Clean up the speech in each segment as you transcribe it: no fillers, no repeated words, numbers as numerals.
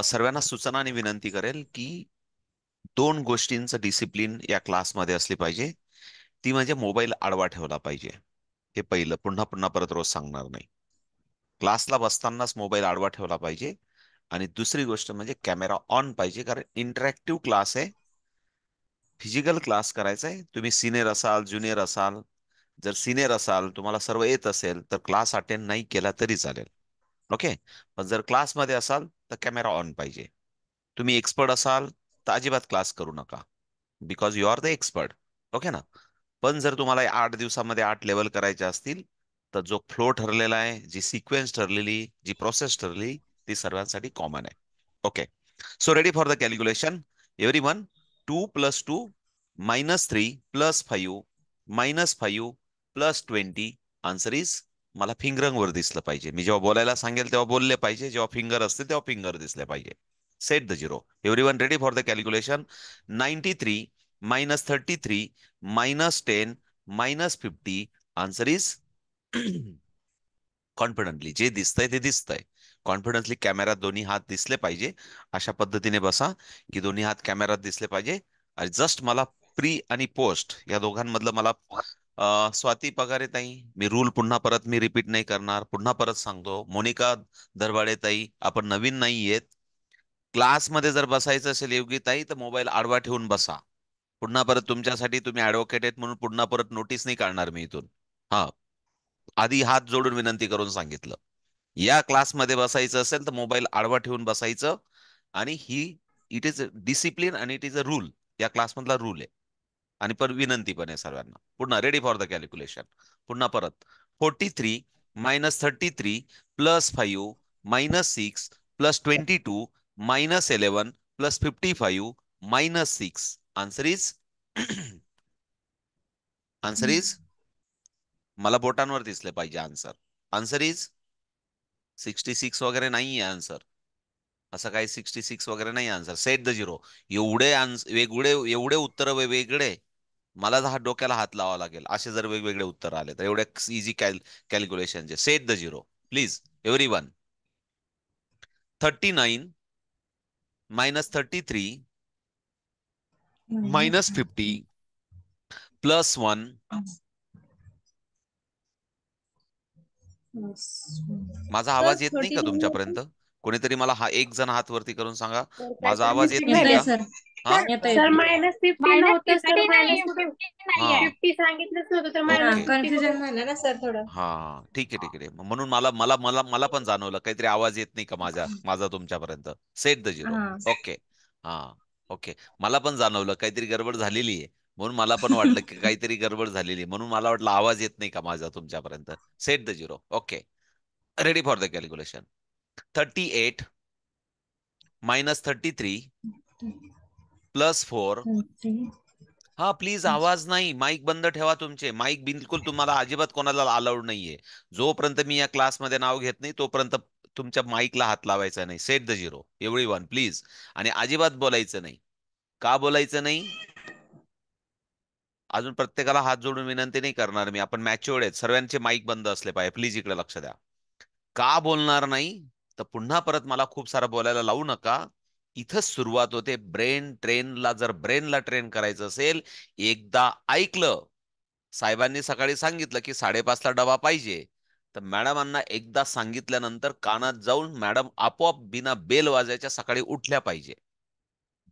सर्वांना सूचना आणि विनंती करेल की दोन गोष्टींचं डिसिप्लिन या क्लासमध्ये असली पाहिजे. ती म्हणजे मोबाईल आडवा ठेवला पाहिजे. हे पहिलं, पुन्हा पुन्हा परत रोज सांगणार नाही. क्लासला बसतानाच मोबाईल आडवा ठेवला पाहिजे. आणि दुसरी गोष्ट म्हणजे कॅमेरा ऑन पाहिजे, कारण इंटरॅक्टिव्ह क्लास आहे. फिजिकल क्लास करायचा आहे. तुम्ही सिनियर असाल, ज्युनियर असाल. जर सिनियर असाल, तुम्हाला सर्व येत असेल, तर क्लास अटेंड नाही केला तरी चालेल. ओके. पण जर क्लासमध्ये असाल तर कॅमेरा ऑन पाहिजे. तुम्ही एक्सपर्ट असाल तर अजिबात क्लास करू नका, because you are the expert. Okay ना. पण जर तुम्हाला 8 दिवसामध्ये 8 लेवल करायचे असतील, तर जो फ्लो ठरलेला आहे, जी सिक्वेन्स ठरलेली, जी प्रोसेस ठरली, ती सर्वांसाठी कॉमन आहे. Okay. So ready for the calculation every one. 2 + 2 -3 +5 -5 +20 answer is. मला फिंगरवर दिसलं पाहिजे. मी जेव्हा बोलायला सांगेल तेव्हा बोलले पाहिजे. जेव्हा फिंगर असते तेव्हा फिंगर दिसले पाहिजे. Set the zero. Every one ready for the calculation. 93 -33 -10 -50 answer is. Confidently जे दिसतंय ते दिसतंय. कॉन्फिडन्सली कॅमेरात दोन्ही हात दिसले पाहिजे. अशा पद्धतीने बसा की दोन्ही हात कॅमेरात दिसले पाहिजे. आणि जस्ट मला प्री आणि पोस्ट या दोघांमधलं मला स्वाती पगारे ताई, मी रूल पुन्हा परत मी रिपीट नाही करणार. पुन्हा परत सांगतो, मोनिका दरवाडे ताई, आपण नवीन नाहीयेत. क्लासमध्ये जर बसायचं असेल योगी ताई, तर मोबाईल आडवा ठेवून बसा. पुन्हा परत तुमच्यासाठी, तुम्ही ऍडव्होकेट आहेत म्हणून पुन्हा परत नोटीस नाही काढणार मी इथून. हा. आधी हात जोडून विनंती करून सांगितलं. या क्लासमध्ये बसायचं असेल तर मोबाईल आडवा ठेवून बसायचं. आणि इट इज डिसिप्लिन आणि इट इज अ रूल. या क्लासमधला रूल आहे. आणि पण विनंती पण आहे सर्वांना. पुन्हा रेडी फॉर द कॅल्क्युलेशन. पुन्हा परत. 43 - 33 +5 -6 +22 -11 +55 आन्सर इज. Answer is. मला बोटांवर दिसले पाहिजे आन्सर. आन्सर इज 66 वगैरे नाही आहे आन्सर. असं काही 66 वगैरे नाही आन्सर. Set the zero. एवढे वेगवेगळे एवढे उत्तर वेगवेगळे. मला हा डोक्याला हात लावावा लागेल असे जर वेगवेगळे उत्तर आले तर. एवढे इझी कॅल्क्युलेशनचे. Set the zero please everyone. 39 - 33 -50 +1. माझा सर आवाज येत नाही का 39 तुमच्यापर्यंत? कोणीतरी मला हा एक जण हात वरती करून सांगा. सर काय माझा तर आवाज येत मिस्टेक नाही झाली का? सर. हा. सर -50 होतं सर. मायनस कुठं हा. 50 सांगितलंच नव्हतं तर मायनस ओके. 50 कन्फ्युजन झालं ना सर थोडं. हा. ठीक आहे, ठीक आहे. म्हणून मला मला मला मला पण जाणवलं काहीतरी आवाज येत नाही का माझा माझा तुमच्यापर्यंत. Set the zero. हा. ओके. हा. ओके. मला पण जाणवलं काहीतरी गडबड झालेली आहे. म्हणून मला पण वाटलं की काहीतरी गडबड झालेली आहे. म्हणून मला वाटलं आवाज येत नाही का माझा तुमच्यापर्यंत. Set the zero. Okay. Ready for the calculation. 38 -33 +4. हा, प्लीज आवाज नाही. माईक बंद ठेवा तुमचे. माईक बिलकुल तुम्हाला अजिबात कोणाला अलाउड नाहीये. जोपर्यंत मी या क्लासमध्ये नाव घेत नाही तोपर्यंत तुमच्या माईकला हात लावायचा नाही. Set the zero every one please. आणि अजिबात बोलायचं नाही. का बोलायचं नाही? अजून प्रत्येकाला हात जोडून विनंती नाही करणार मी. आपण मॅच्युअर्ड आहेत. सर्वांचे माईक बंद असले पाहिजे. प्लीज इकडे लक्ष द्या. का बोलणार नाही? तर पुन्हा परत मला खूप सारं बोलायला लावू नका. इथंच सुरुवात होते. जर ब्रेनला ट्रेन करायचं असेल, एकदा ऐकलं, साहेबांनी सकाळी सांगितलं की 5:30ला डबा पाहिजे, तर मॅडमांना एकदा सांगितल्यानंतर कानात जाऊन मॅडम आपोआप बिना बेल वाजायच्या सकाळी उठल्या पाहिजे.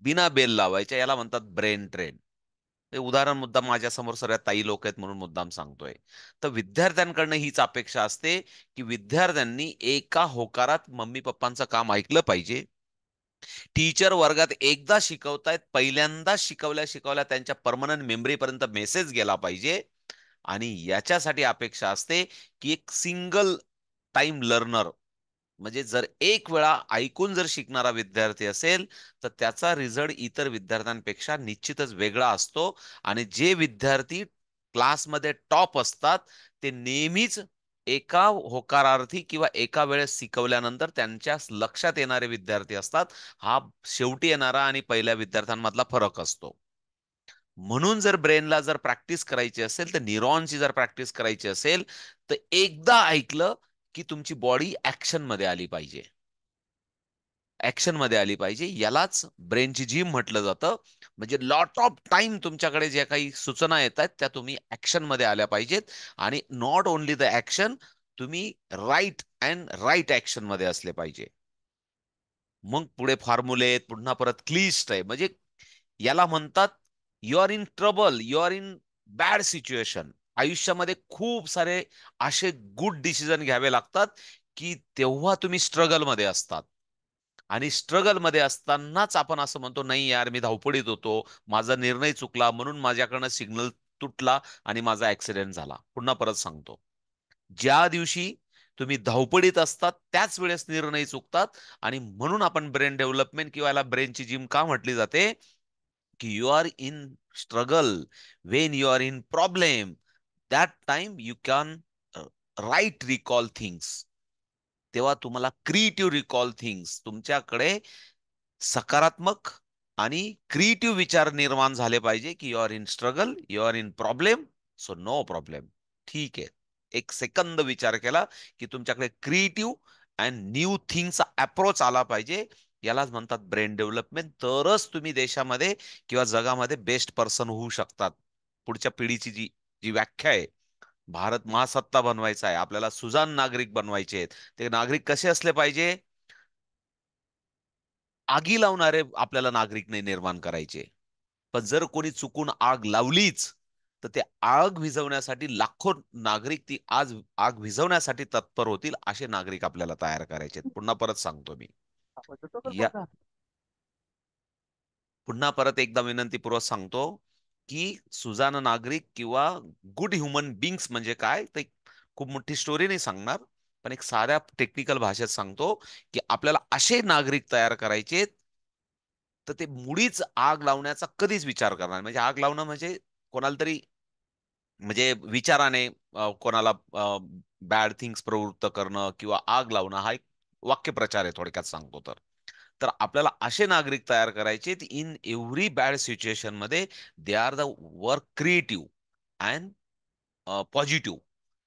बिना बेल लावायच्या. याला म्हणतात ब्रेन ट्रेन. हे उदाहरण मुद्दाम माझ्या समोर सर्व ताई लोक आहेत म्हणून मुद्दाम सांगतोय. तर विद्यार्थ्यांकडनं हीच अपेक्षा असते की विद्यार्थ्यांनी एका होकारात मम्मी पप्पांचं काम ऐकलं पाहिजे. टीचर वर्गात एकदा शिकवतायत, पहिल्यांदा शिकवल्या शिकवल्या त्यांच्या परमनंट मेमरीपर्यंत मेसेज गेला पाहिजे. आणि याच्यासाठी अपेक्षा असते की एक सिंगल टाइम लर्नर, म्हणजे जर एक वेळा ऐकून जर शिकणारा विद्यार्थी असेल तर त्याचा रिझल्ट इतर विद्यार्थ्यांपेक्षा निश्चितच वेगळा असतो. आणि जे विद्यार्थी क्लासमध्ये टॉप असतात ते नेहमीच एका होकारार्थी किंवा एका वेळेस शिकवल्यानंतर त्यांच्या लक्षात येणारे विद्यार्थी असतात. हा शेवटी येणारा आणि पहिल्या विद्यार्थ्यांमधला फरक असतो. म्हणून जर ब्रेनला जर प्रॅक्टिस करायची असेल, तर न्यूरॉनची जर प्रॅक्टिस करायची असेल, तर एकदा ऐकलं की तुमची बॉडी ऍक्शन मध्ये आली पाहिजे. ऍक्शन मध्ये आली पाहिजे. यालाच ब्रेनची जिम म्हटलं जातं. म्हणजे लॉट ऑफ टाइम तुमच्याकडे ज्या काही सूचना येत आहेत त्या तुम्ही ऍक्शन मध्ये आल्या पाहिजेत. आणि नॉट ओनली द ऍक्शन, तुम्ही राईट अँड राईट ऍक्शन मध्ये असले पाहिजे. मग पुढे फॉर्म्युले आहेत, पुन्हा परत क्लिष्ट आहे. म्हणजे याला म्हणतात you are in trouble, you are in bad situation. आयुष्यामध्ये खूप सारे असे गुड डिसिजन घ्यावे लागतात की तेव्हा तुम्ही स्ट्रगल मध्ये असतात. आणि स्ट्रगल मध्ये असतानाच आपण असं म्हणतो, नाही यार मी धावपडीत होतो, माझा निर्णय चुकला म्हणून माझ्याकडनं सिग्नल तुटला आणि माझा ऍक्सिडेंट झाला. पुन्हा परत सांगतो, ज्या दिवशी तुम्ही धावपडीत असतात त्याच वेळेस निर्णय चुकतात. आणि म्हणून आपण ब्रेन डेव्हलपमेंट किंवा याला ब्रेनची जिम का म्हटली जाते, की you are in struggle, Wien you are in problem, that time you can write recall things. तेव्हा तुम्हाला क्रिएटिव्ह रिकॉल थिंग्स, तुमच्याकडे सकारात्मक आणि क्रिएटिव्ह विचार निर्माण झाले पाहिजे, की you are in struggle, you are in problem, so no problem. ठीक आहे. एक सेकंद विचार केला की तुमच्याकडे क्रिएटिव्ह अँड न्यू थिंग्सचा अप्रोच आला पाहिजे. यालाच म्हणतात ब्रेन डेव्हलपमेंट. तरच तुम्ही देशामध्ये किंवा जगामध्ये बेस्ट पर्सन होऊ शकतात. पुढच्या पिढीची जी जी व्याख्या आहे, भारत महासत्ता बनवायचा आहे, आपल्याला सुजाण नागरिक बनवायचे आहेत. ते नागरिक कसे असले पाहिजे? आगी लावणारे आपल्याला नागरिक नाही निर्माण करायचे. पण जर कोणी चुकून आग लावलीच, तर ते आग विझवण्यासाठी लाखो नागरिक ती आज आग विझवण्यासाठी तत्पर होतील, असे नागरिक आपल्याला तयार करायचे. पुन्हा परत सांगतो मी, या पुन्हा परत एकदा विनंतीपूर्वक सांगतो, की सुजाण नागरिक किंवा गुड ह्युमन बिंग्स म्हणजे काय, ते खूप मोठी स्टोरी नाही सांगणार, पण एक साध्या टेक्निकल भाषेत सांगतो, की आपल्याला असे नागरिक तयार करायचे तर ते मुळीच आग लावण्याचा कधीच विचार करणार. म्हणजे आग लावणं म्हणजे कोणाला तरी, म्हणजे विचाराने कोणाला बॅड थिंग्स प्रवृत्त करणं किंवा आग लावणं, हा एक वाक्यप्रचार आहे थोडक्यात सांगतो तर. तर आपल्याला असे नागरिक तयार करायचे इन एव्हरी बॅड सिच्युएशन मध्ये they are the work creative and positive.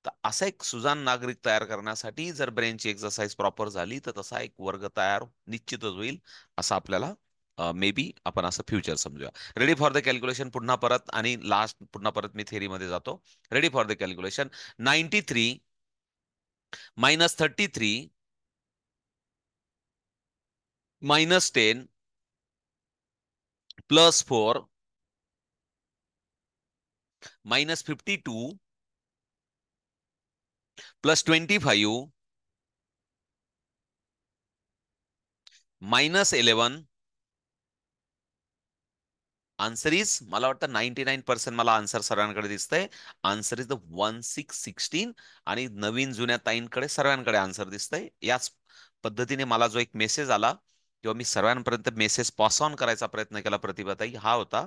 तर असा एक सुजाण नागरिक तयार करण्यासाठी जर ब्रेनची एक्सरसाइज प्रॉपर झाली तर तसा एक वर्ग तयार निश्चितच होईल. असं आपल्याला मे बी आपण असं फ्युचर समजूया. Ready for the calculation. पुन्हा परत आणि लास्ट पुन्हा परत मी थेरीमध्ये जातो. Ready for the calculation. 93 -33 -10 +4 -52 +25 -11. Answer is, मला वाटतं 99% मला आन्सर सर्वांकडे दिसतंय. Answer is the 1616. आणि नवीन जुन्या ताईंकडे सर्वांकडे आन्सर दिसतंय. याच पद्धतीने मला जो एक मेसेज आला किंवा मी सर्वांपर्यंत मेसेज पास ऑन करायचा प्रयत्न केला प्रतिभाताई, हा होता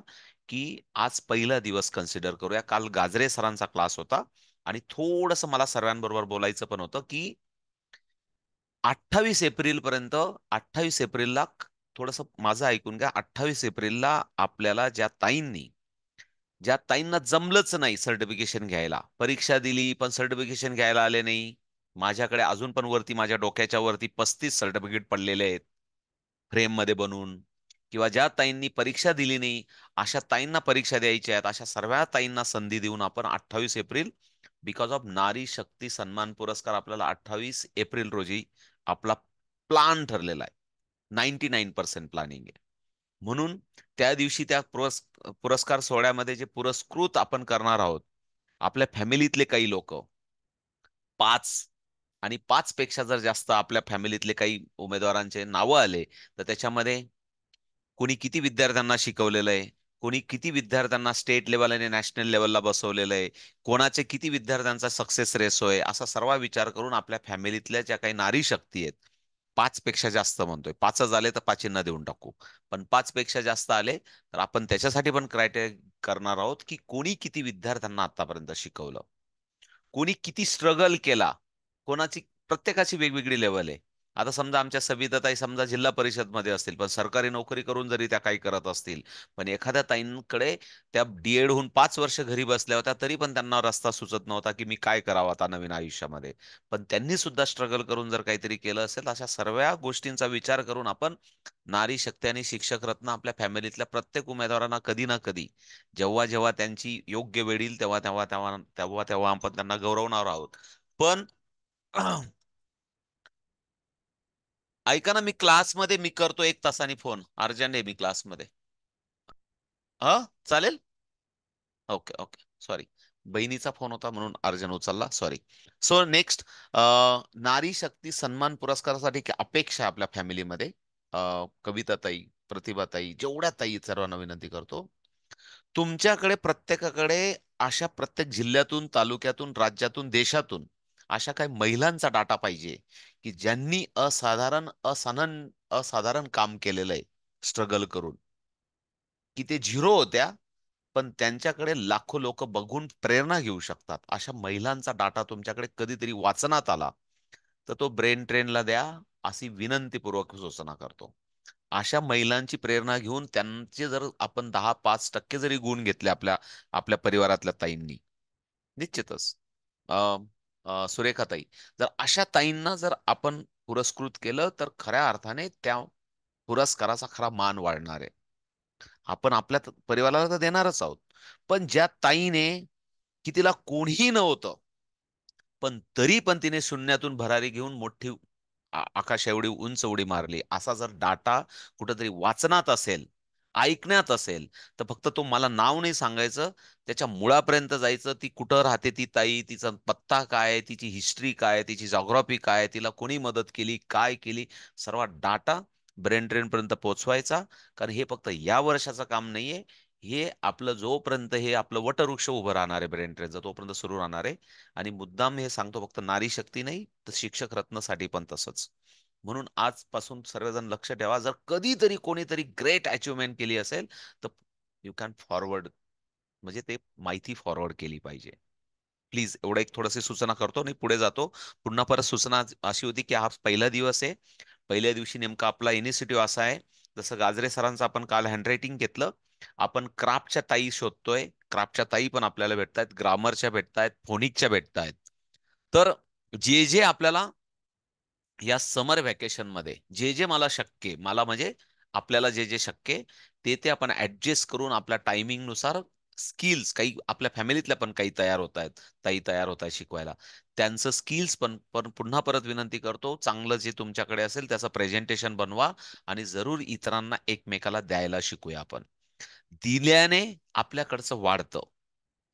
की आज पहिला दिवस कन्सिडर करूया. काल गाजरे सरांचा क्लास होता आणि थोडंसं मला सर्वांबरोबर बोलायचं पण होतं की 28 एप्रिल पर्यंत, 28 एप्रिलला थोडस माझं ऐकून घ्या. 28 एप्रिलला आपल्याला ज्या ताईंना जमलंच नाही सर्टिफिकेशन घ्यायला, परीक्षा दिली पण सर्टिफिकेशन घ्यायला आले नाही. माझ्याकडे अजून पण वरती माझ्या डोक्याच्या वरती 35 सर्टिफिकेट पडलेले आहेत फ्रेम मध्ये बनवून. किंवा ज्या ताईंनी परीक्षा दिली नाही, अशा ताईंना परीक्षा द्यायच्या आहेत, अशा सर्व ताईंना संधी देऊन आपण 28 एप्रिल, बिकॉज ऑफ नारी शक्ती सन्मान पुरस्कार, आपल्याला 28 एप्रिल रोजी आपला प्लान ठरलेला आहे. 99% प्लॅनिंग आहे. म्हणून त्या दिवशी त्या पुरस्कार सोहळ्यामध्ये जे पुरस्कृत आपण करणार आहोत, आपल्या फॅमिलीतले काही लोक, 5 आणि 5 पेक्षा जर जास्त आपल्या फॅमिलीतले काही उमेदवारांचे नावं आले, तर त्याच्यामध्ये कोणी किती विद्यार्थ्यांना शिकवलेलं आहे, कोणी किती विद्यार्थ्यांना स्टेट लेवल आणि नॅशनल लेवलला बसवलेलं आहे, कोणाचे किती विद्यार्थ्यांचा सक्सेस रेस आहे, असा सर्व विचार करून आपल्या फॅमिलीतल्या ज्या काही नारी शक्ती आहेत, 5 पेक्षा जास्त म्हणतोय, 5च आले तर 5 देऊन टाकू, पण 5 पेक्षा जास्त आले तर आपण त्याच्यासाठी पण क्रायटेरिया करणार आहोत की कोणी किती विद्यार्थ्यांना आतापर्यंत शिकवलं, कोणी किती स्ट्रगल केला. कोणाची, प्रत्येकाची वेगवेगळी लेवल आहे. आता समजा आमच्या सविताताई समजा जिल्हा परिषद मध्ये असतील, पण सरकारी नोकरी करून जरी त्या काही करत असतील, पण एखाद्या ताईंकडे त्या डीएड होऊन 5 वर्ष घरी बसल्या होत्या, तरी पण त्यांना रस्ता सुचत नव्हता की मी काय करावं आता नवीन आयुष्यामध्ये. पण त्यांनी सुद्धा स्ट्रगल करून जर काहीतरी केलं असेल, अशा सर्व गोष्टींचा विचार करून आपण नारी शक्ती आणि शिक्षक रत्न आपल्या फॅमिलीतल्या प्रत्येक उमेदवारांना कधी ना कधी, जेव्हा जेव्हा त्यांची योग्य वेळ येईल तेव्हा तेव्हा तेव्हा तेव्हा तेव्हा आपण त्यांना गौरवणार आहोत. पण ऐका ना, मी क्लासमध्ये मी करतो 1 तासाने फोन, अर्जंट आहे मी क्लासमध्ये. हा, चालेल. Okay okay, sorry. बहिणीचा फोन होता म्हणून अर्जंट उचलला, सॉरी. सो नेक्स्ट, नारी शक्ती सन्मान पुरस्कारासाठी काय अपेक्षा आहे आपल्या फॅमिलीमध्ये. कविताताई, प्रतिभाताई, जेवढ्या ताई आहेत, सर्वांना विनंती करतो, तुमच्याकडे प्रत्येकाकडे अशा प्रत्येक जिल्ह्यातून, तालुक्यातून, राज्यातून, देशातून अशा काही महिलांचा डाटा पाहिजे की ज्यांनी असाधारण काम केलेलं आहे, स्ट्रगल करून, की ते झिरो होत्या, पण त्यांच्याकडे लाखो लोक बघून प्रेरणा घेऊ शकतात. अशा महिलांचा डाटा तुमच्याकडे कधीतरी वाचनात आला तर तो ब्रेन ट्रेनला द्या, अशी विनंतीपूर्वक सूचना करतो. अशा महिलांची प्रेरणा घेऊन त्यांचे जर आपण 10-5% जरी गुण घेतले आपल्या आपल्या परिवारातल्या ताईंनी, निश्चितच, अ, सुरेखाताई, जर अशा ताईंना जर आपण पुरस्कृत केलं तर खऱ्या अर्थाने त्या पुरस्काराचा खरा मान वाढणार आहे. आपण आपल्या परिवाराला तर देणारच आहोत, पण ज्या ताईने, की तिला कोणीही नव्हतं, पण तरी पण तिने शून्यातून भरारी घेऊन मोठी आकाश एवढी उंच उडी मारली, असा जर डाटा कुठेतरी वाचनात असेल, ऐकण्यात असेल, तर फक्त तो मला नाव नाही सांगायचं, त्याच्या मुळापर्यंत जायचं. ती कुठं राहते ती ताई, तिचा पत्ता काय आहे, तिची हिस्ट्री काय आहे, तिची जॉग्राफी काय आहे, तिला कोणी मदत केली, काय केली, सर्व डाटा ब्रेन ड्रेन पर्यंत पोहोचवायचा. कारण हे फक्त या वर्षाचं काम नाहीये, हे आपलं जोपर्यंत हे आपलं वटवृक्ष उभं राहणार आहे ब्रेन ट्रेनचं, तोपर्यंत सुरू राहणार आहे. आणि मुद्दाम हे सांगतो, फक्त नारी शक्ती नाही तर शिक्षक रत्नसाठी पण तसंच. म्हणून आजपासून सर्वजण लक्ष ठेवा, जर कधीतरी कोणीतरी ग्रेट अचिव्हमेंट केली असेल तर यू कॅन फॉरवर्ड, म्हणजे ते माहिती फॉरवर्ड केली पाहिजे. प्लीज एवढं एक थोडंसं सूचना करतो आणि पुढे जातो. पुन्हा परत सूचना अशी होती की हा पहिला दिवस आहे. पहिल्या दिवशी नेमका आपला इनिशिएटिव्ह असा आहे, जसं गाजरे सरांचं आपण काल हँडरायटिंग घेतलं, आपण क्राफ्टच्या ताई शोधतोय. क्राफ्टच्या ताई पण आपल्याला भेटतायत, ग्रामरच्या भेटतायत, फोनिकच्या भेटतायत. तर जे जे आपल्याला या समर व्हॅकेशन मध्ये जे जे मला शक्य आहे, मला म्हणजे आपल्याला जे जे शक्य आहे, ते ते आपण ऍडजस्ट करून आपल्या टायमिंग नुसार स्किल्स, काही आपल्या फॅमिलीतल्या पण काही तयार होत आहेत, ताई तयार होत आहेत शिकवायला, त्यांचं स्किल्स पण पण पुन्हा परत विनंती करतो, चांगलं जे तुमच्याकडे असेल त्याचं प्रेझेंटेशन बनवा आणि जरूर इतरांना एकमेकाला द्यायला शिकूया आपण. दिल्याने आपल्याकडचं वाढतं,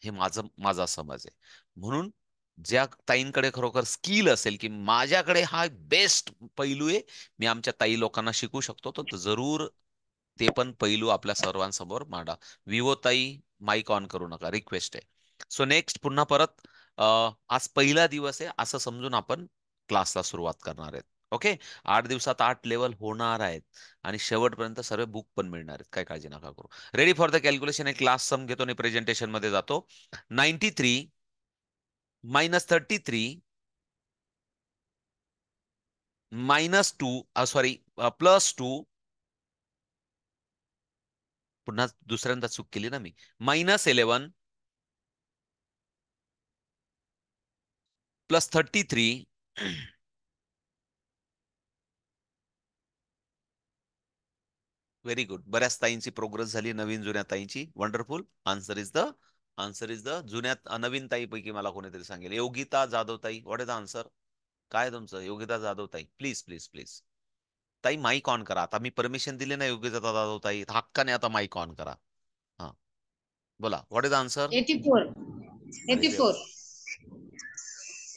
हे माझा समज आहे. म्हणून ज्या ताईंकडे खरोखर स्किल असेल की माझ्याकडे हा बेस्ट पैलू आहे, मी आमच्या ताई लोकांना शिकू शकतो, तर जरूर ते पण पैलू आपल्या सर्वांसमोर मांडा. विवो ताई, माईक ऑन करू नका, रिक्वेस्ट आहे. सो नेक्स्ट, पुन्हा परत, आज पहिला दिवस आहे असं समजून आपण क्लासला सुरुवात करणार आहेत. ओके. 8 दिवसात 8 लेवल होणार आहेत आणि शेवटपर्यंत सर्व बुक पण मिळणार आहेत, काय काळजी नका करू. रेडी फॉर द कॅल्क्युलेशन, एक क्लास सम घेतो आणि प्रेझेंटेशन मध्ये जातो. 93 -33 -2, सॉरी, +2, पुन्हा दुसऱ्यांदा चूक केली ना मी, -11 +33. Very good. बऱ्याच ताईंची प्रोग्रेस झाली, नवीन जुन्या ताईंची. वंडरफुल. आन्सर इज द जुन्यात नवीन ताईपैकी मला कोणीतरी सांगेल. योगिता जाधव ताई, व्हॉट इज द आन्सर? काय तुमचं? योगिता जाधव ताई, प्लीज प्लीज प्लीज. ताई माईक ऑन करा, आता मी परमिशन दिली ना योगिता जाधव ताई, हक्काने आता माईक ऑन करा. हा, बोला, व्हॉट इज द आन्सर? 84. अरे देवा, 84.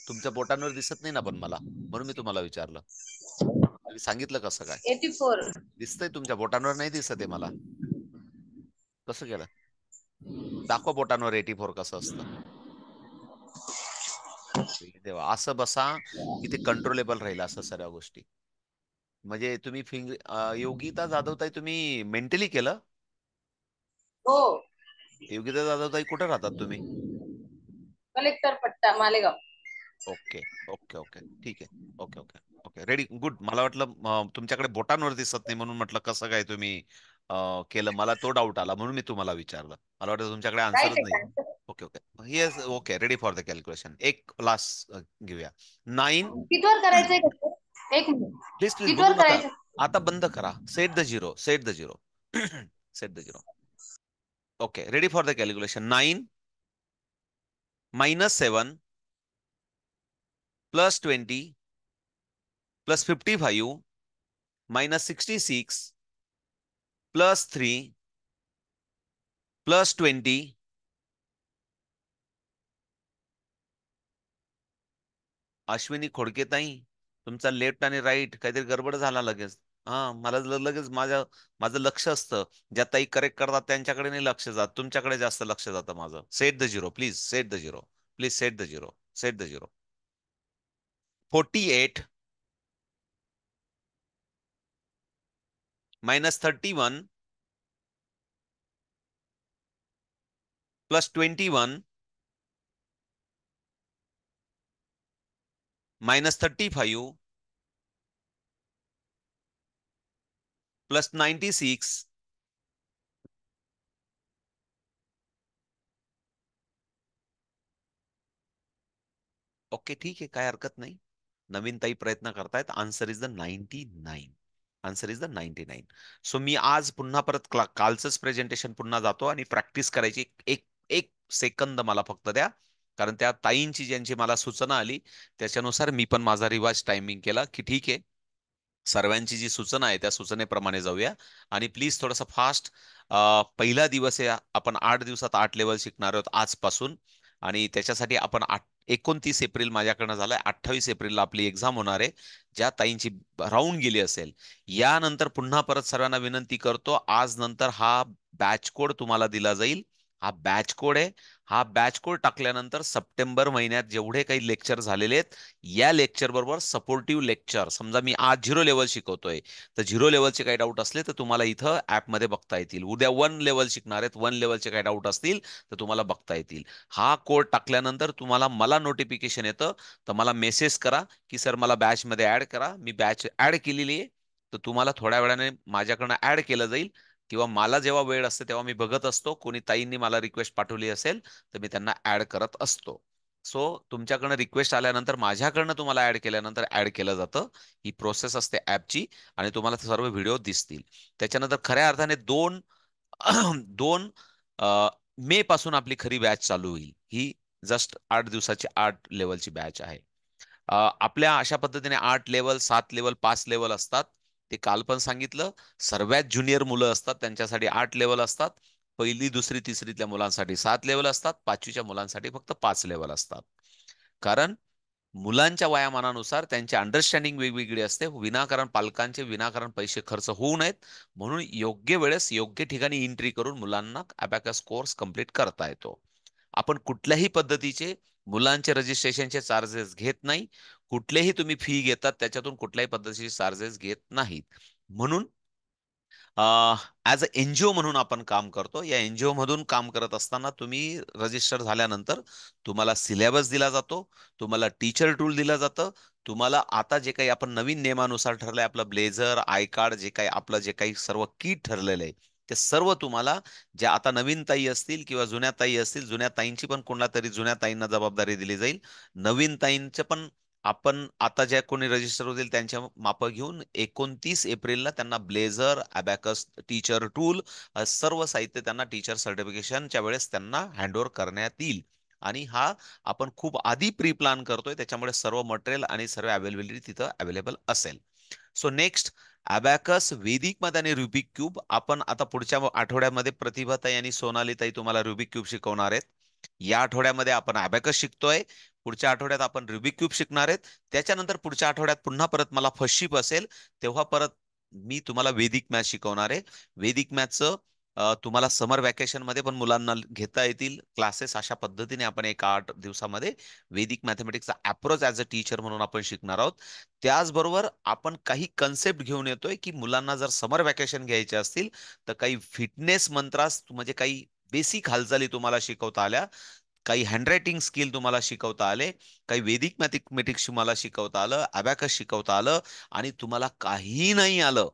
तुमच्या बोटांवर दिसत नाही ना पण मला, म्हणून मी तुम्हाला विचारलं. तुम्ही सांगितलं कसं काय? 84. दिसतंय तुमच्या बोटांवर, नाही दिसत आहे मला. कसं केलं? दाखवा बोटांवर 84 कसं असतं. अरे देवा, असं बसा की ते कंट्रोलेबल राहील, असं सर्व गोष्टी. म्हणजे तुम्ही योगिता जाधव ताई, तुम्ही मेंटली केलं? हो. योगिता जाधव ताई, कुठे राहतात तुम्ही? कलेक्टर पट्टा मालेगाव. ओके ओके ओके, ठीक आहे. Okay okay. Okay ready good. मला वाटलं तुमच्याकडे बोटांवर दिसत नाही म्हणून म्हटलं कसं काय तुम्ही केलं. मला तो डाऊट आला म्हणून मी तुम्हाला विचारलं. मला वाटतं तुमच्याकडे राईट आन्सरच नाही. आहे answer. Okay okay yes okay ready for the calculation. एक लास्ट घेऊया. 9. कितवर करायचंय कसं? एक मिनिट. प्लीज प्लीज बघू कितवर नका. करायचं? आता बंद करा. Set the zero. Set the zero. Set the zero. Okay ready for the calculation. 9 -7 +20 +55 -66 +3 +20. Ashwini खोडकेताई, तुमचा लेफ्ट आणि राईट काहीतरी गडबड झाला लगेच. हा मला लगेच माझं लक्ष असतं. ज्या ताई करेक्ट करतात त्यांच्याकडे नाही लक्ष जात, तुमच्याकडे जास्त लक्ष जातं माझं. Set the zero please. Set the zero. Please set the zero. Set the zero. 48 -31 +21 -35 +96 okay ठीक आहे काय हरकत नाही. नवीन ताई प्रयत्न करतायत. Answer is the 99. Answer is the 99. So मी आज पुन्हा परत कालचंच प्रेझेंटेशन पुन्हा जातो आणि प्रॅक्टिस करायची. एक एक सेकंद मला फक्त द्या. कारण त्या ताईंची ज्यांची मला सूचना आली त्याच्यानुसार मी पण माझा रिवाज टायमिंग केला की ठीक आहे सर्वांची जी सूचना आहे त्या सूचनेप्रमाणे जाऊया. आणि प्लीज थोडंसं फास्ट. पहिला दिवस आहे. आपण 8 दिवसात 8 लेवल शिकणार आहोत आजपासून. आणि त्याच्यासाठी आपण 29 एप्रिल माझ्याकडनं झालाय. 28 एप्रिलला आपली एक्झाम होणार आहे. ज्या ताईंची राहून गेली असेल यानंतर पुन्हा परत सर्वांना विनंती करतो. आज नंतर हा बॅच कोड तुम्हाला दिला जाईल. हा बॅच कोड आहे. हा बॅच कोड टाकल्यानंतर सप्टेंबर महिन्यात जेवढे काही लेक्चर झालेले आहेत या लेक्चर बरोबर सपोर्टिव्ह लेक्चर. समजा मी आज 0 लेवल शिकवतोय तर 0 लेवलचे काही डाऊट असले तर तुम्हाला इथं ऍपमध्ये बघता येतील. उद्या 1 लेवल शिकणार आहेत 1 लेवलचे काही डाऊट असतील तर तुम्हाला बघता येतील. हा कोड टाकल्यानंतर तुम्हाला मला नोटिफिकेशन येतं. तर मला मेसेज करा की सर मला बॅचमध्ये ऍड करा. मी बॅच ऍड केलेली आहे. तर तुम्हाला थोड्या वेळाने माझ्याकडनं ऍड केलं जाईल. किंवा मला जेव्हा वेळ असते तेव्हा मी बघत असतो. कोणी ताईंनी मला रिक्वेस्ट पाठवली असेल तर मी त्यांना ऍड करत असतो. सो तुमच्याकडनं रिक्वेस्ट आल्यानंतर माझ्याकडनं तुम्हाला ऍड केल्यानंतर ऍड केलं जातं. ही प्रोसेस असते ऍपची. आणि तुम्हाला ते सर्व व्हिडिओ दिसतील. त्याच्यानंतर खऱ्या अर्थाने 2 मे पासून आपली खरी बॅच चालू होईल. ही जस्ट 8 दिवसाची 8 लेवलची बॅच आहे. आपल्या अशा पद्धतीने 8 लेवल 7 लेवल 5 लेवल असतात. ते काल पण सांगितलं. सर्वात ज्युनियर मुलं असतात त्यांच्यासाठी 8 लेवल असतात. पहिली दुसरी तिसरीतल्या मुलांसाठी 7 लेवल असतात. पाचवीच्या मुलांसाठी फक्त 5 लेवल असतात. कारण मुलांच्या वयामानानुसार त्यांची अंडरस्टँडिंग वेगवेगळी असते. विनाकारण पालकांचे विनाकारण पैसे खर्च होऊ नयेत म्हणून योग्य वेळेस योग्य ठिकाणी एंट्री करून मुलांना अबॅकस कोर्स कंप्लीट करता येतो. आपण कुठल्याही पद्धतीचे मुलांचे रजिस्ट्रेशनचे चार्जेस घेत नाही. कुठलेही तुम्ही फी घेतात त्याच्यातून कुठल्याही पद्धतीचे चार्जेस घेत नाहीत. म्हणून ॲज अ एनजीओ म्हणून आपण काम करतो. या एनजीओ मधून काम करत असताना तुम्ही रजिस्टर झाल्यानंतर तुम्हाला सिलेबस दिला जातो. तुम्हाला टीचर टूल दिलं जातं. तुम्हाला आता जे काही आपण नवीन नियमानुसार ठरलंय आपलं ब्लेझर आय कार्ड जे काही आपलं जे काही सर्व किट ठरलेलं आहे ते सर्व तुम्हाला ज्या आता नवीन ताई असतील किंवा जुन्या ताई असतील जुन्या ताईंची पण कोणाला तरी जुन्या ताईंना जबाबदारी दिली जाईल. नवीन ताईंचं पण आपण आता ज्या कोणी रजिस्टर होतील त्यांच्या मापं घेऊन 29 एप्रिलला त्यांना ब्लेझर अबॅकस टीचर टूल सर्व साहित्य त्यांना टीचर सर्टिफिकेशनच्या वेळेस त्यांना हँडओव्हर करण्यात येईल. आणि हा आपण खूप आधी प्री प्लॅन करतोय त्याच्यामुळे सर्व मटेरियल आणि सर्व अवेलेबिलिटी तिथं अवेलेबल असेल. सो नेक्स्ट अबॅकस वेदिक मध्ये आणि रुबिक क्यूब आपण आता पुढच्या आठवड्यामध्ये प्रतिभाताई आणि सोनालीताई तुम्हाला रुबिक क्यूब शिकवणार आहेत. या आठवड्यामध्ये आपण अबॅकस शिकतोय. पुढच्या आठवड्यात आपण रुबिक क्यूब शिकणार आहेत. त्याच्यानंतर पुढच्या आठवड्यात पुन्हा परत मला फर्स्ट शिप असेल तेव्हा परत मी तुम्हाला वेदिक मॅथ शिकवणार आहे. वेदिक मॅथचं तुम्हाला समर वॅकेशन मध्ये पण मुलांना घेता येतील क्लासेस. अशा पद्धतीने आपण एका 8 दिवसामध्ये वेदिक मॅथमॅटिक्सचा अप्रोच ऍज अ टीचर म्हणून आपण शिकणार आहोत. त्याचबरोबर आपण काही कन्सेप्ट घेऊन येतोय की मुलांना जर समर वॅकेशन घ्यायचे असतील तर काही फिटनेस मंत्रास म्हणजे काही बेसिक हालचाली तुम्हाला शिकवता आल्या काही हँडरायटिंग स्किल तुम्हाला शिकवता आले, काही वेदिक मॅथमॅटिक्स तुम्हाला शिकवता आलं, अबॅकस शिकवता आलं, आणि तुम्हाला काही नाही आलं,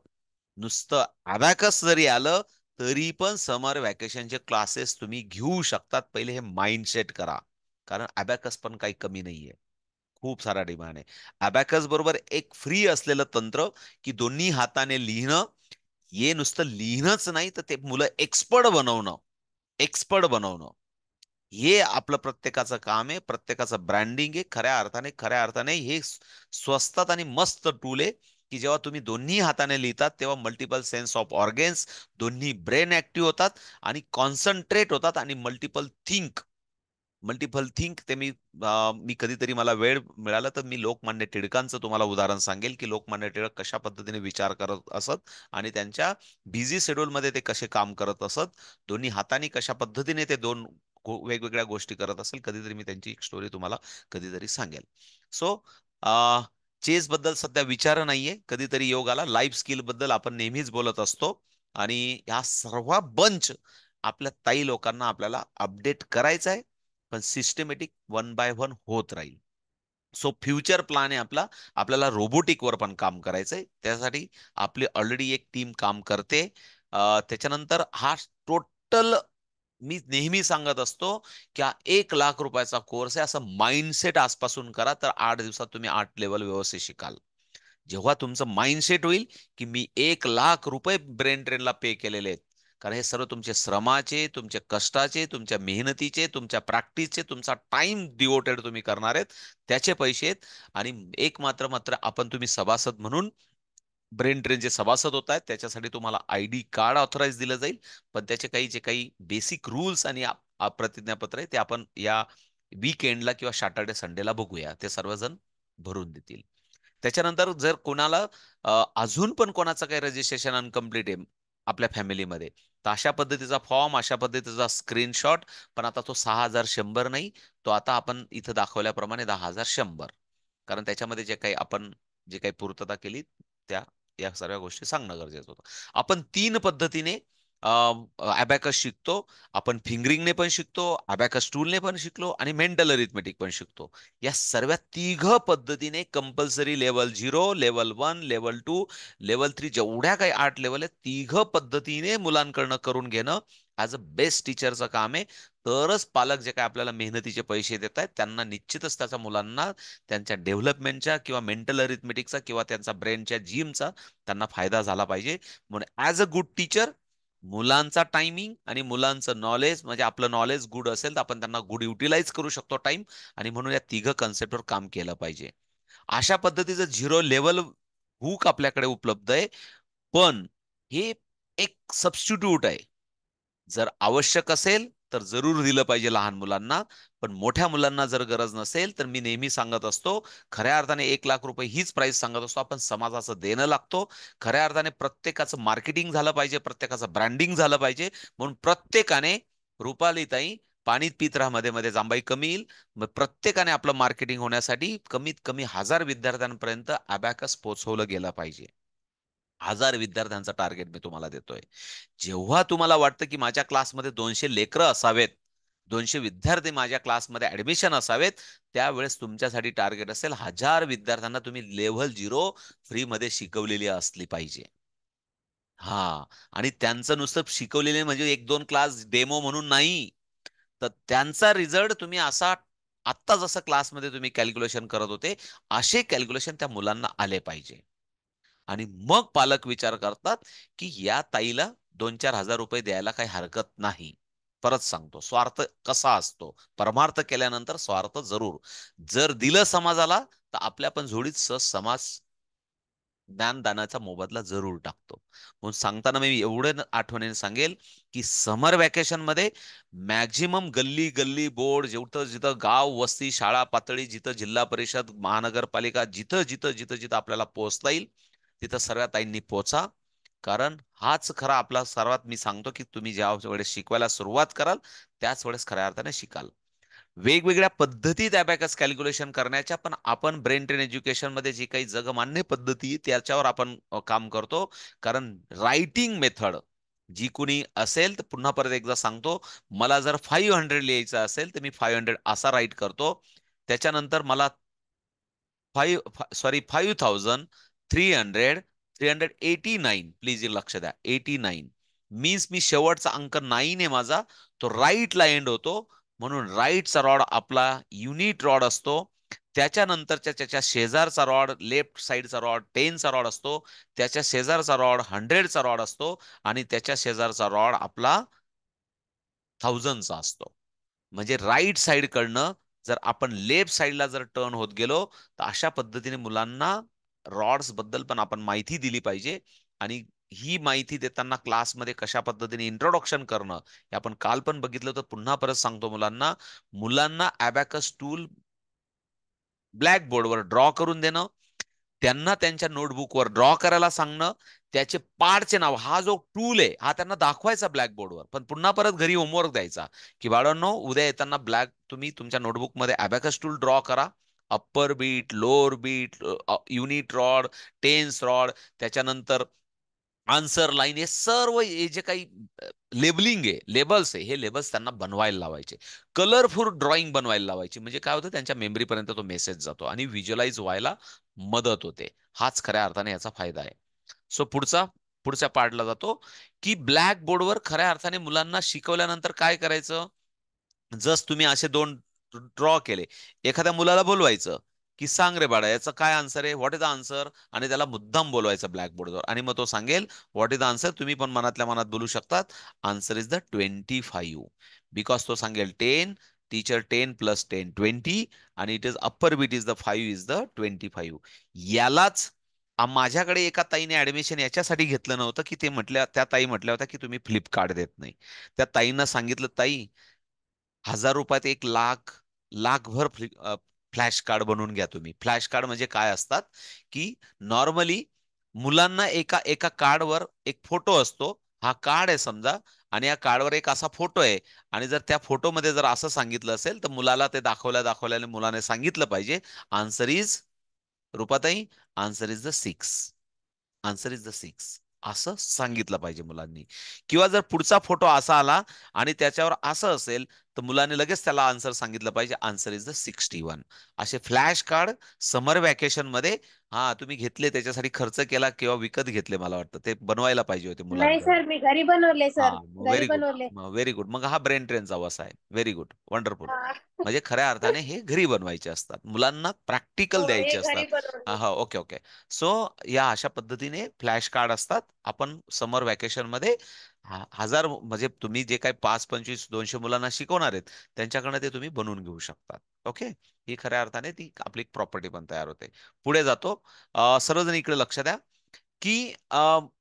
नुसतं अबॅकस जरी आलं, तरी पण समर व्हॅकेशनचे क्लासेस तुम्ही घेऊ शकतात. पहिले हे माइंडसेट करा, कारण अबॅकस पण काही कमी नाहीये. खूप सारा डिमांड आहे. अबॅकस बरोबर एक फ्री असलेलं तंत्र, की दोन्ही हाताने लिहिणं. हे नुसतं लिहिणंच नाही, तर ते मुलं एक्सपर्ट बनवणं हे आपलं प्रत्येकाचं काम आहे. प्रत्येकाचं ब्रँडिंग आहे. खऱ्या अर्थाने हे स्वस्तात आणि मस्त टूल आहे, की जेव्हा तुम्ही दोन्ही हाताने लिहितात तेव्हा मल्टिपल सेन्स ऑफ ऑर्गन्स, दोन्ही ब्रेन ऍक्टिव्ह होतात आणि कॉन्सन्ट्रेट होतात, आणि मल्टिपल थिंक ते मी कधीतरी मला वेळ मिळाला तर मी लोकमान्य टिळकांचं तुम्हाला उदाहरण सांगेल, की लोकमान्य टिळक कशा पद्धतीने विचार करत असत आणि त्यांच्या बिझी शेड्यूलमध्ये ते कसे काम करत असत, दोन्ही हातांनी कशा पद्धतीने ते दोन वेगवेगळ्या गोष्टी करत असेल. कधीतरी मी त्यांची एक स्टोरी तुम्हाला कधीतरी सांगेल. सो चेस बद्दल सध्या विचार नाहीये. कधीतरी योग आला. लाईफ स्किल बद्दल आपण नेहमीच बोलत असतो, आणि ह्या सर्व बंच आपल्या ताई लोकांना आपल्याला अपडेट करायचा आहे, पण सिस्टमॅटिक वन बाय वन होत राहील. सो फ्युचर प्लॅन आहे आपला. आपल्याला रोबोटिक वर पण काम करायचंय. त्यासाठी आपली ऑलरेडी एक टीम काम करते. त्याच्यानंतर हा टोटल, मी नेहमी सांगत असतो की हा 1 लाख रुपयाचा कोर्स आहे. असं माइंडसेट आजपासून करा, तर 8 दिवसात तुम्ही 8 लेवल व्यवस्थित शिकाल. जेव्हा तुमचं माइंडसेट होईल की मी 1 लाख रुपये ब्रेन ट्रेनला पे केलेले आहेत, कारण हे सर्व तुमचे श्रमाचे, तुमच्या कष्टाचे, तुमच्या मेहनतीचे, तुमच्या प्रॅक्टिसचे, तुमचा टाइम डिवोटेड तुम्ही करणार आहेत, त्याचे पैसे आहेत. आणि एक मात्र आपण तुम्ही सभासद म्हणून ब्रेन ट्रेनचे सभासद होत आहेत, त्याच्यासाठी तुम्हाला आयडी कार्ड ऑथराईज दिलं जाईल. पण त्याचे जे काही बेसिक रूल्स आणि प्रतिज्ञापत्र आहे ते आपण या वीकेंडला किंवा सॅटर्डे संडेला बघूया. ते सर्वजण भरून देतील. त्याच्यानंतर जर कोणाला अजून पण कोणाचं काही रजिस्ट्रेशन अनकम्प्लीट आहे आपल्या फॅमिलीमध्ये, तर अशा पद्धतीचा फॉर्म, अशा पद्धतीचा स्क्रीनशॉट, पण आता तो 6,100 नाही, तो आता आपण इथं दाखवल्याप्रमाणे 10,100, कारण त्याच्यामध्ये जे काही पूर्तता केली त्या या सर्व गोष्टी सांगणं गरजेचं होतं. आपण 3 पद्धतीने अबॅकस शिकतो. आपण फिंगरिंगने पण शिकतो, अबॅकस टूलने पण शिकलो, आणि मेंटल अरिथमेटिक पण शिकतो. या सर्व तिघ पद्धतीने compulsory level 0, level 1, level 2, level 3, जेवढ्या काही 8 लेवल आहेत, तिघ पद्धतीने मुलांकडनं करून घेणं ॲज अ बेस्ट टीचरचं काम आहे. तरच पालक जे काय आपल्याला मेहनतीचे पैसे देत आहेत त्यांना निश्चितच त्याच्या मुलांना त्यांच्या डेव्हलपमेंटच्या किंवा मेंटल अरिथमेटिकचा किंवा त्यांचा ब्रेनच्या जिमचा त्यांना फायदा झाला पाहिजे. म्हणून ॲज अ गुड टीचर, मुलांचा टायमिंग आणि मुलांचं नॉलेज, म्हणजे आपलं नॉलेज गुड असेल तर आपण त्यांना गुड युटिलाइज करू शकतो टाइम, आणि म्हणून या तिघ कन्सेप्टवर काम केलं पाहिजे. अशा पद्धतीचं 0 लेवल हुक आपल्याकडे उपलब्ध आहे. पण हे एक सबस्टिट्यूट आहे. जर आवश्यक असेल तर जरूर दिलं पाहिजे लहान मुलांना. पण मोठ्या मुलांना जर गरज नसेल, तर मी नेहमी सांगत असतो, खऱ्या अर्थाने 1 लाख रुपये हीच प्राइस सांगत असतो. आपण समाजाचं देणं लागतो. खऱ्या अर्थाने प्रत्येकाचं मार्केटिंग झालं पाहिजे, प्रत्येकाचं ब्रँडिंग झालं पाहिजे. म्हणून प्रत्येकाने, रुपालीताई, पाणी पित राहा, मध्ये मध्ये जांबाई कमी येईल. मग प्रत्येकाने आपलं मार्केटिंग होण्यासाठी कमीत कमी 1,000 विद्यार्थ्यांपर्यंत अबॅकस पोहोचवलं गेलं पाहिजे. 1,000 विद्यार्थ्यांचा टार्गेट मी तुम्हाला देतोय. जेव्हा तुम्हाला वाटतं की माझ्या क्लासमध्ये 200 लेकरं असावेत, 200 विद्यार्थी माझ्या क्लासमध्ये ऍडमिशन असावेत, त्यावेळेस तुमच्यासाठी टार्गेट असेल 1,000 विद्यार्थ्यांना तुम्ही लेव्हल 0 फ्रीमध्ये शिकवलेली असली पाहिजे. हा, आणि त्यांचं नुसतं शिकवलेले म्हणजे 1-2 क्लास डेमो म्हणून नाही, तर त्यांचा रिझल्ट तुम्ही असा, आत्ता जसं क्लासमध्ये तुम्ही कॅल्क्युलेशन करत होते, असे कॅल्क्युलेशन त्या मुलांना आले पाहिजे. आणि मग पालक विचार करतात की या ताईला 2-4 हजार रुपये द्यायला काही हरकत नाही. परत सांगतो, स्वार्थ कसा असतो, परमार्थ केल्यानंतर स्वार्थ जरूर. जर दिलं समाजाला, तर आपल्या पण झोळीत समाज ज्ञानदानाचा मोबदला जरूर टाकतो. म्हणून सांगताना मी एवढं आठवणीने सांगेल की समर व्हॅकेशन मध्ये मॅक्झिमम गल्ली गल्ली बोर्ड, जिथं जिथं गाव, वस्ती, शाळा पातळी, जिथं जिल्हा परिषद, महानगरपालिका, जिथं जिथं जिथं जिथं आपल्याला पोहोचता येईल, तिथं सर्व ताईंनी पोचा. कारण हाच खरा आपला सर्वात, मी सांगतो की तुम्ही ज्या वेळेस शिकवायला सुरुवात कराल, त्याच वेळेस खऱ्या अर्थाने शिकाल. वेगवेगळ्या पद्धतीत अबॅकस कॅल्क्युलेशन करण्याच्या, पण आपण ब्रेन ट्रेन एज्युकेशन मध्ये जी काही जगमान्य पद्धती त्याच्यावर आपण काम करतो. कारण रायटिंग मेथड जी कुणी असेल तर पुन्हा परत एकदा सांगतो, मला जर 500 लिहायचं असेल तर मी 500 असा राईट करतो. त्याच्यानंतर मला 5389 प्लीज लक्ष द्या, 89 मीन्स मी शेवटचा अंक 9 आहे माझा, तो राईटला एंड होतो. म्हणून राईटचा रॉड आपला युनिट रॉड असतो. त्याच्यानंतरच्या त्याच्या शेजारचा रॉड, लेफ्ट साईडचा रॉड 10चा रॉड असतो. त्याच्या शेजारचा रॉड 100चा रॉड असतो. आणि त्याच्या शेजारचा रॉड आपला 1000चा असतो. म्हणजे राईट साईडकडनं जर आपण लेफ्ट साईडला जर टर्न होत गेलो, तर अशा पद्धतीने मुलांना रॉड्स बद्दल पण आपण माहिती दिली पाहिजे. आणि ही माहिती देताना क्लासमध्ये कशा पद्धतीने इंट्रोडक्शन करणं, हे आपण काल पण बघितलं. तर पुन्हा परत सांगतो मुलांना, मुलांना अबॅकस टूल ब्लॅक बोर्डवर ड्रॉ करून देणं, त्यांना त्यांच्या नोटबुकवर ड्रॉ करायला सांगणं, त्याचे पार्टचे नाव, हा जो टूल आहे हा त्यांना दाखवायचा ब्लॅकबोर्डवर, पण पुन्हा परत घरी होमवर्क द्यायचा की बाळांनो, उद्या येताना तुम्ही तुमच्या नोटबुकमध्ये अबॅकस टूल ड्रॉ करा. Upper bead, lower bead, unit rod, tens rod, त्याच्यानंतर आन्सर लाईन, हे सर्व हे जे काही लेबलिंग आहे, लेबल्स आहे, हे लेबल्स त्यांना बनवायला लावायचे. कलरफुल ड्रॉइंग बनवायला लावायची. म्हणजे काय होतं, त्यांच्या मेमरीपर्यंत तो मेसेज जातो आणि व्हिज्युअलाइज व्हायला मदत होते. हाच खऱ्या अर्थाने याचा फायदा आहे. सो पुढच्या पार्टला जातो, की ब्लॅक बोर्डवर खऱ्या अर्थाने मुलांना शिकवल्यानंतर काय करायचं. जस्ट तुम्ही असे दोन ड्रॉ केले, एखाद्या मुलाला बोलवायचं की सांग रे बाळा, याचं काय आन्सर आहे, व्हॉट इज द आन्सर, आणि त्याला मुद्दाम बोलवायचं ब्लॅकबोर्डवर, आणि मग तो सांगेल व्हॉट इज द आन्सर. तुम्ही पण मनातल्या मनात बोलू शकतात, आन्सर इज द 25. बिकॉज तो सांगेल 10, टीचर 10 प्लस 10 20, आणि it is upper bead is the 5 is the 25. यालाच माझ्याकडे एका ताईने ऍडमिशन याच्यासाठी घेतलं नव्हतं, की त्या ताई म्हटल्या होत्या की तुम्ही फ्लिपकार्ट देत नाही. त्या ताईंना सांगितलं, ताई 1000 रुपयात 1 लाखभर फ्लॅश कार्ड बनवून घ्या तुम्ही. फ्लॅश कार्ड म्हणजे काय असतात, की नॉर्मली मुलांना एका एका कार्डवर एक फोटो असतो. हा कार्ड आहे समजा, आणि या कार्डवर एक असा फोटो आहे. आणि जर त्या फोटोमध्ये जर असं सांगितलं असेल, तर मुलाला ते दाखवल्याने मुलाने सांगितलं पाहिजे, आन्सर इज, रुपाताई, answer is the 6. Answer is the 6 असं सांगितलं पाहिजे मुलांनी. किंवा जर पुढचा फोटो असा आला आणि त्याच्यावर असं असेल, तर मुलांनी लगेच त्याला आन्सर सांगितलं पाहिजे, आन्सर इज द 61. असे फ्लॅश कार्ड समर व्हॅकेशन मध्ये, हा तुम्ही घेतले, त्याच्यासाठी खर्च केला किंवा विकत घेतले, मला वाटतं ते बनवायला पाहिजे होते नाही मुलांकडनं. सर, मी घरी बनवले हा, सर. घरी व्हेरी गुड. बनवले. Very good. मग हा ब्रेन ट्रेनचा वसा आहे. Very good, wonderful. हा. म्हणजे खऱ्या अर्थाने हे घरी बनवायचे असतात, मुलांना प्रॅक्टिकल हो, हे द्यायचे असतात. घरी बनवले. हा, ओके ओके. सो या अशा पद्धतीने फ्लॅश कार्ड असतात. आपण समर व्हॅकेशन मध्ये 1000, म्हणजे तुम्ही जे काही 5 25 200 मुलांना शिकवणार आहेत, त्यांच्याकडनं ते तुम्ही बनवून घेऊ शकतात. ओके. ही खऱ्या अर्थाने ती आपली प्रॉपर्टी पण तयार होते. पुढे जातो. सर्वजण इकडे लक्ष द्या, की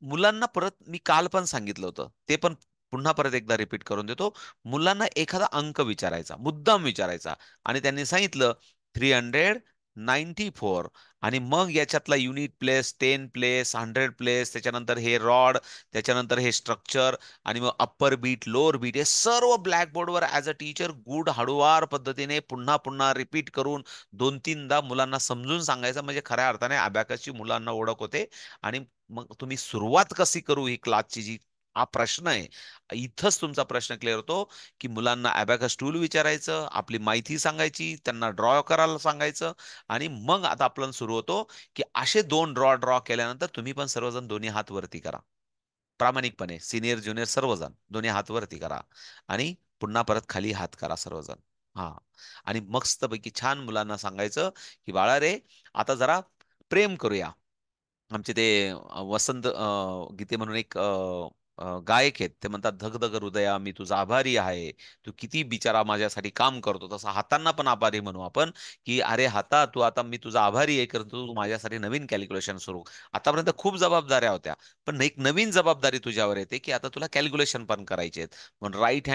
मुलांना परत मी काल पण सांगितलं होतं, ते पण पुन्हा परत एकदा रिपीट करून देतो. मुलांना एखादा अंक विचारायचा, मुद्दाम विचारायचा, आणि त्यांनी सांगितलं 394, आणि मग याच्यातला युनिट प्लेस, 10 प्लेस, 100 प्लेस, त्याच्यानंतर हे रॉड, त्याच्यानंतर हे स्ट्रक्चर, आणि मग अप्पर बीट, लोअर बीट, हे सर्व ब्लॅकबोर्डवर ॲज अ टीचर गुड हळूवार पद्धतीने पुन्हा पुन्हा रिपीट करून 2-3दा मुलांना समजून सांगायचं. म्हणजे खऱ्या अर्थाने अबॅकसची मुलांना ओळख होते. आणि मग तुम्ही सुरुवात कशी करू ही क्लासची, जी हा प्रश्न आहे, इथंच तुमचा प्रश्न क्लिअर होतो, की मुलांना अबॅकस टूल विचारायचं, आपली माहिती सांगायची, त्यांना ड्रॉ करायला सांगायचं. आणि मग आता आपण सुरू होतो, की असे दोन ड्रॉ ड्रॉ केल्यानंतर तुम्ही पण सर्वजण दोन्ही हात वरती करा. प्रामाणिकपणे सिनियर ज्युनियर सर्वजण दोन्ही हात वरती करा, आणि पुन्हा परत खाली हात करा सर्वजण. हा. आणि मस्तपैकी छान मुलांना सांगायचं, की बाळा रे, आता जरा प्रेम करूया. आमचे ते वसंत गीते म्हणून एक गायक आहेत, ते म्हणतात, धगधग हृदया मी तुझा आभारी आहे, तू किती बिचारा माझ्यासाठी काम करतो. तसं हातांना पण आभारी म्हणू आपण, की अरे हाता, तू आता, मी तुझा आभारी आहे, करतो तू माझ्यासाठी नवीन कॅल्क्युलेशन सुरू. आतापर्यंत खूप जबाबदाऱ्या होत्या, पण एक नवीन जबाबदारी तुझ्यावर येते, की आता तुला कॅल्क्युलेशन पण करायचे आहेत. म्हणून राईट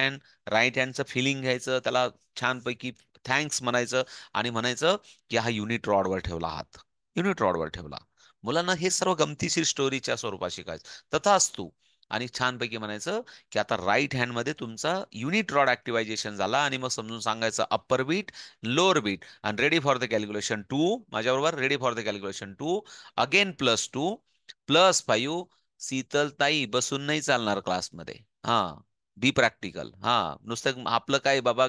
हँडचं फिलिंग घ्यायचं, त्याला छानपैकी थँक्स म्हणायचं, आणि म्हणायचं की हा युनिट रॉडवर ठेवला हात, युनिट रॉडवर ठेवला. मुलांना हे सर्व गमतीशीर स्टोरीच्या स्वरूपात शिकायचं, तथास्तु. आणि छानपैकी म्हणायचं, की आता राईट हँडमध्ये तुमचा युनिट रॉड ऍक्टिव्हायझेशन झाला, आणि मग समजून सांगायचं अप्पर बीट, लोअर बीट, आणि रेडी फॉर द कॅल्क्युलेशन 2, माझ्याबरोबर, ready for the calculation 2, again +2 +5, Sheetaltai बसून नाही चालणार क्लासमध्ये. हा, बी प्रॅक्टिकल. हा, नुसतं आपलं काय बाबा,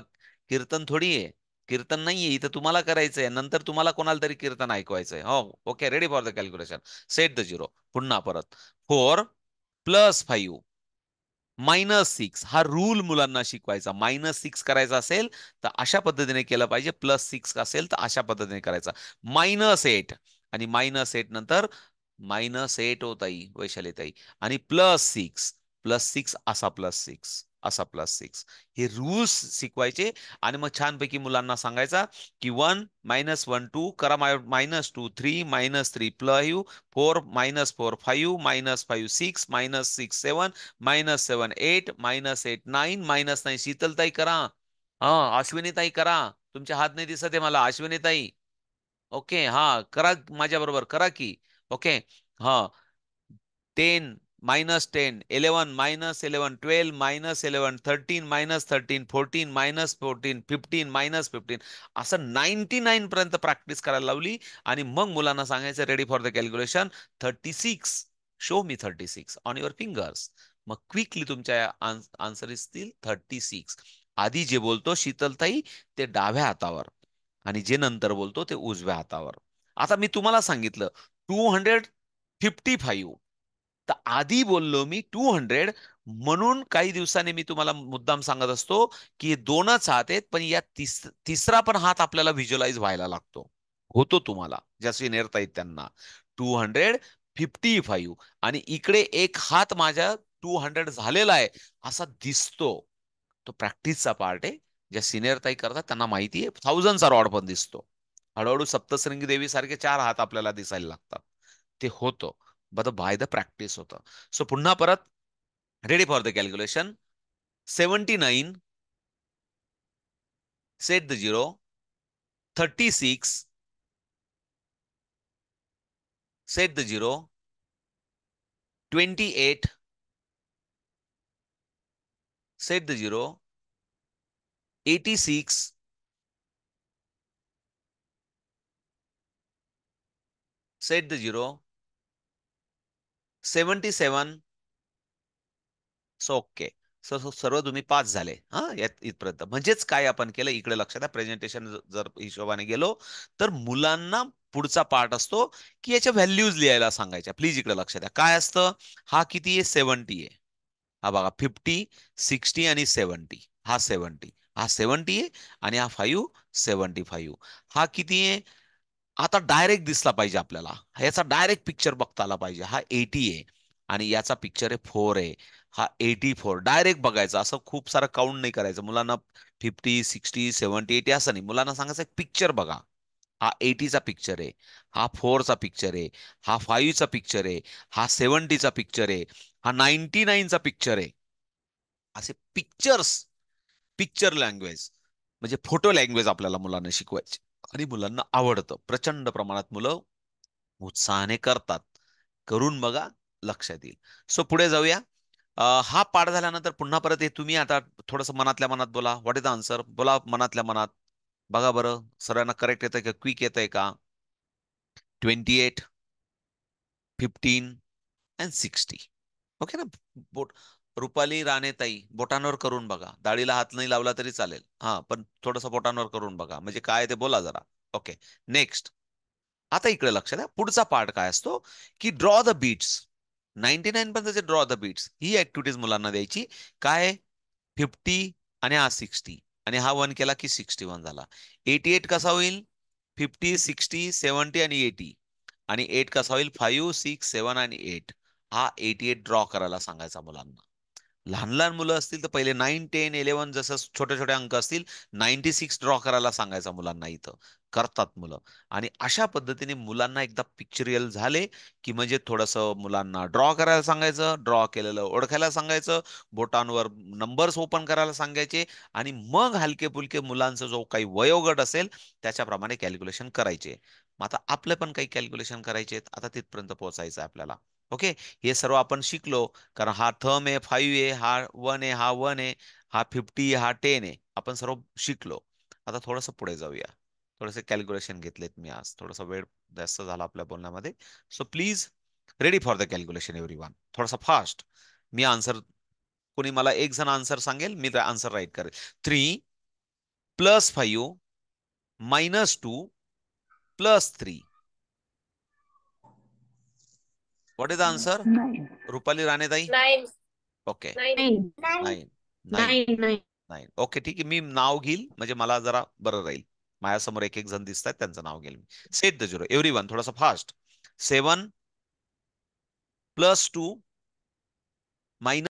कीर्तन थोडी आहे. कीर्तन नाहीये इथं, तुम्हाला करायचंय, नंतर तुम्हाला कोणाला तरी कीर्तन ऐकवायचंय. हो, okay, ready for the calculation. Set the zero. पुन्हा परत. 4 + 5 -6 हा रूल मुलांना शिकवायचा. -6 करायचा असेल तर अशा पद्धतीने केलं पाहिजे, +6 असेल तर अशा पद्धतीने करायचा. -8 आणि -8 नंतर -8 होताई वैशालीताई, आणि +6, +6 असा +6 असा +6, हे रूल्स शिकवायचे. आणि मग छानपैकी मुलांना सांगायचा की 1 -1 2 करा, -2 3 -3 +5 4 -4 5 -5 6 -6 7 -7 8 -8 9 -9 शीतलताई करा. हा, अश्विनीताई करा. तुमचे हात नाही दिसत आहे मला, अश्विनीताई. ओके, हा, करा माझ्या बरोबर, करा की. ओके. हा, 10 -10 11 -11 12 -11 13 -13 14 -14 15 -15 असं 99 पर्यंत प्रॅक्टिस करायला लावली. आणि मग मुलांना सांगायचं ready for the calculation. 36, show me 36 on your fingers. मग क्विकली तुमच्या आन्सर असतील 36. आधी जे बोलतो शीतलताई ते डाव्या हातावर, आणि जे नंतर बोलतो ते उजव्या हातावर. आता मी तुम्हाला सांगितलं 255, तर आधी बोललो मी 200, म्हणून काही दिवसांनी मी तुम्हाला मुद्दाम सांगत असतो की हे दोनच हात आहेत, पण या तिसरा पण हात आपल्याला व्हिज्युअलाइज व्हायला लागतो. होतो तुम्हाला, ज्या सिनियर आहेत त्यांना. 255, आणि इकडे एक हात माझ्या 200 झालेला आहे असा दिसतो. तो प्रॅक्टिसचा पार्ट आहे. ज्या सिनियर ताई करतात त्यांना माहिती आहे, थाउजंडचा रॉड पण दिसतो. हळूहळू सप्तशृंगी देवी सारखे 4 हात आपल्याला दिसायला लागतात. ते होतं, बट बाय द प्रॅक्टिस होतं. सो पुन्हा परत, ready for the calculation. 79, set the zero. 36, set the zero. 28, set the zero. 86, set the zero. 77. So okay. सर्व तुम्ही पास झाले. हा, यात इथपर्यंत म्हणजेच काय आपण केलं, इकडे लक्षात द्या. प्रेझेंटेशन जर हिशोबाने गेलो तर मुलांना पुढचा पार्ट असतो की याच्या व्हॅल्यूज लिहायला सांगायच्या. प्लीज इकडे लक्षात द्या, काय असतं. हा किती आहे, 70 आहे. हा बघा, 50 60 आणि 70. हा 70, हा 70 आहे. आणि हा 5 75. हा किती आहे, आता डायरेक्ट दिसला पाहिजे आपल्याला, याचा डायरेक्ट पिक्चर बघता आला पाहिजे. हा 80 आहे, आणि याचा पिक्चर आहे 4 आहे. हा 84 डायरेक्ट बघायचा, असं खूप सारं काउंट नाही करायचं मुलांना. 50 60 70 80 असं नाही, मुलांना सांगायचं एक पिक्चर बघा. हा 80चा पिक्चर आहे, हा 4चा पिक्चर आहे, हा 5चा पिक्चर आहे, हा 70चा पिक्चर आहे, हा 99चा पिक्चर आहे. असे पिक्चर्स, पिक्चर लँग्वेज म्हणजे फोटो लँग्वेज आपल्याला मुलांना शिकवायची. आणि मुलांना आवडतं, प्रचंड प्रमाणात मुलं उत्साहाने करतात. करून बघा, लक्षात येईल. सो पुढे जाऊया. हा पाठ झाल्यानंतर पुन्हा परत हे तुम्ही आता थोडंसं मनातल्या मनात बोला. व्हॉट इज द आन्सर, बोला मनातल्या मनात. बघा बरं, सर्वांना करेक्ट येतंय का, क्विक येतंय का. 28, 15 अँड 60. ओके ना. बोट रुपाली राणेताई, बोटांवर करून बघा. डाळीला हात नाही लावला तरी चालेल, हा, पण थोडंसं बोटांवर करून बघा, म्हणजे काय ते बोला जरा. Okay, next. आता इकडे लक्ष द्या, पुढचा पार्ट काय असतो की ड्रॉ द बीट्स. 99 पर्यंतचे ड्रॉ द बीट्स ही ऍक्टिव्हिटीज मुलांना द्यायची. काय, 50 आणि हा 60, आणि हा 1 केला की 61 झाला. 88 कसा होईल, 50 60 70 आणि 80, आणि 8 कसा होईल, 5 6 7 आणि 8. हा 88 ड्रॉ करायला सांगायचा मुलांना. लहान लहान मुलं असतील तर पहिले 9 10 11 जसं छोटे छोटे अंक असतील, 96 ड्रॉ करायला सांगायचा मुलांना. इथं करतात मुलं. आणि अशा पद्धतीने मुलांना एकदा पिक्चरियल झाले की म्हणजे थोडंसं मुलांना ड्रॉ करायला सांगायचं, ड्रॉ केलेलं ओळखायला सांगायचं, बोटांवर नंबर्स ओपन करायला सांगायचे, आणि मग हलके फुलके मुलांचा जो काही वयोगट असेल त्याच्याप्रमाणे कॅल्क्युलेशन करायचे. मग आता आपले पण काही कॅल्क्युलेशन करायचे आहेत, आता तिथपर्यंत पोहोचायचं आहे आपल्याला. ओके, हे सर्व आपण शिकलो. कारण हा थम आहे, 5 आहे, हा 1 आहे, हा 1 आहे, हा 50 आहे, हा 10 आहे, आपण सर्व शिकलो. आता थोडंसं पुढे जाऊया. थोडेसे कॅल्क्युलेशन घेतलेत मी आज, थोडासा वेळ जास्त झाला आपल्या बोलण्यामध्ये. So please ready for the calculation everyone. थोडासा फास्ट. मी आन्सर, कोणी मला एक जण आन्सर सांगेल, मी आन्सर राईट करेल. 3 + 5 -2 +3. What is the answer? 9. Rupali राणेताई. 9. ओके. 9. 9. 9. 9. 9. 9. ओके, ठीक आहे. मी नाव घेईल म्हणजे मला जरा बरं राहील. माझ्यासमोर एक एक जण दिसतात, त्यांचं नाव घेईल मी. सेट द झिरो एव्हरीवन, थोडासा फास्ट. 7 + 2 -